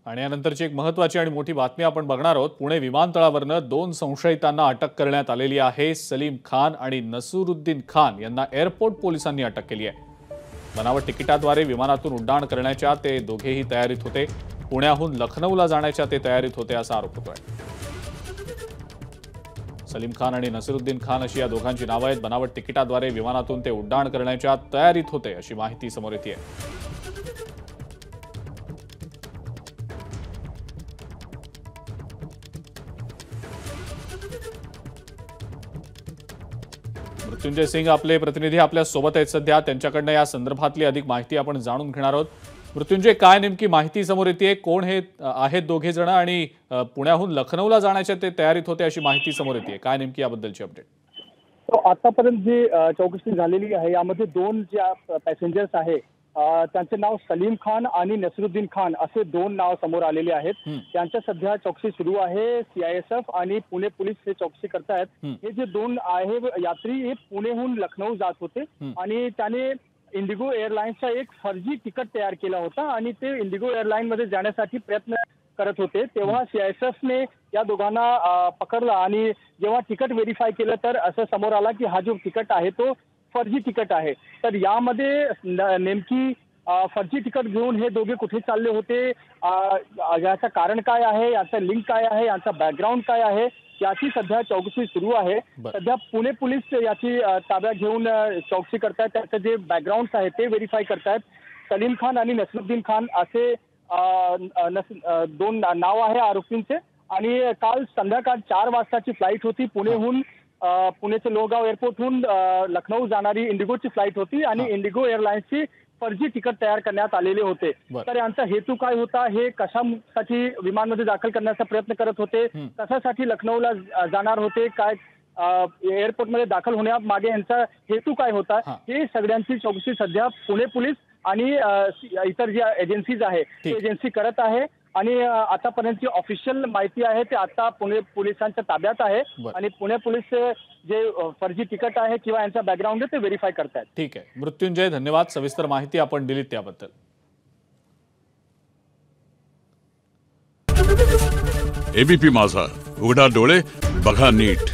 आणि यानंतरची एक महत्त्वाची आणि मोठी बातमी आपण बघणार आहोत। पुणे विमानतळावरनं 2 संशयितांना अटक करण्यात आलेली आहे। सलीम खान आणि नसरुद्दीन खान यांना एअरपोर्ट पोलिसांनी अटक केली आहे। बनावट तिकिटाद्वारे विमानातून उड्डाण करण्याच्या ते दोघेही तयारीत होते। पुण्याहून लखनौला जाण्याच्या ते तयारीत होते असा आरोप होतोय। सलीम खान आणि नसरुद्दीन खान अशी या दोघांची नावं आहेत। बनावट तिकिटाद्वारे विमानातून ते उड्डाण करण्याच्या तयारीत होते अशी माहिती समोर येते। मृत्युंजय सिंग आपले प्रतिनिधी आपल्या सोबत आहेत सध्या, त्यांच्याकडनं या संदर्भातली अधिक माहिती आपण जाणून घेणार आहोत। मृत्युंजय, काय नेमकी माहिती समोर येते? कोण हे आहेत दोघे जण आणि पुण्याहून लखनौला जाण्याच्या ते तयारीत होते अशी माहिती समोर येते, काय नेमकी याबद्दलची अपडेट? आतापर्यंत जी चौकशी झालेली आहे यामध्ये 2 ज्या पॅसेंजर्स आहे त्यांचे नाव सलीम खान आणि नसरुद्दीन खान असे 2 नाव समोर आलेले आहेत। त्यांच्या सध्या चौकशी सुरू आहे। सीआयएसएफ आणि पुणे पोलीस हे चौकशी करतायत। हे जे 2 आहे यात्री हे पुणेहून लखनौ जात होते आणि त्याने इंडिगो एअरलाइन्सचा एक फर्जी तिकीट तयार केला होता आणि ते इंडिगो एअरलाइन मध्ये जाण्यासाठी प्रयत्न करत होते। तेव्हा सीआयएसएफने या दोघांना पकडला आणि जेव्हा तिकीट व्हेरीफाय केलं तर असं समोर आला की हा जो तिकीट आहे तो फर्जी तिकीट आहे। तर यामध्ये नेमकी फर्जी तिकीट घेऊन हे दोघे कुठे चालले होते, याचं कारण काय आहे, याचं लिंक काय आहे, याचा बॅकग्राऊंड काय आहे, याची सध्या चौकशी सुरू आहे। सध्या पुणे पोलीस याची ताब्यात घेऊन चौकशी करतायत, त्याचं जे बॅकग्राऊंड आहे ते व्हेरीफाय करतायत। सलीम खान आणि नसरुद्दीन खान असे 2 नाव आहे आरोपींचे आणि काल संध्याकाळ 4 वाजताची फ्लाईट होती पुणेहून, पुण्याचे लोहगाव एअरपोर्टहून लखनौ जाणारी इंडिगोची फ्लाईट होती आणि इंडिगो एअरलाइन्सची फर्जी तिकीट तयार करण्यात आलेले होते। तर यांचा हेतू काय होता, हे कशासाठी विमानमध्ये दाखल करण्याचा प्रयत्न करत होते, कशासाठी लखनौला जाणार होते, काय एअरपोर्टमध्ये दाखल होण्यामागे यांचा हेतू काय होता, हे सगळ्यांची चौकशी सध्या पुणे पोलीस आणि इतर ज्या एजन्सीज आहे ते एजन्सी करत आहे आणि आतापर्यंतची ऑफिशियल माहिती आहे ते आता पुणे पोलिसांच्या ताब्यात आहे आणि पुणे पोलीस जे फर्जी तिकीट आहे किंवा यांचा बॅकग्राऊंड आहे ते व्हेरीफाय करतायत। ठीक आहे मृत्युंजय, धन्यवाद, सविस्तर माहिती आपण दिलीत त्याबद्दल। एबीपी माझा, उघडा डोळे बघा नीट।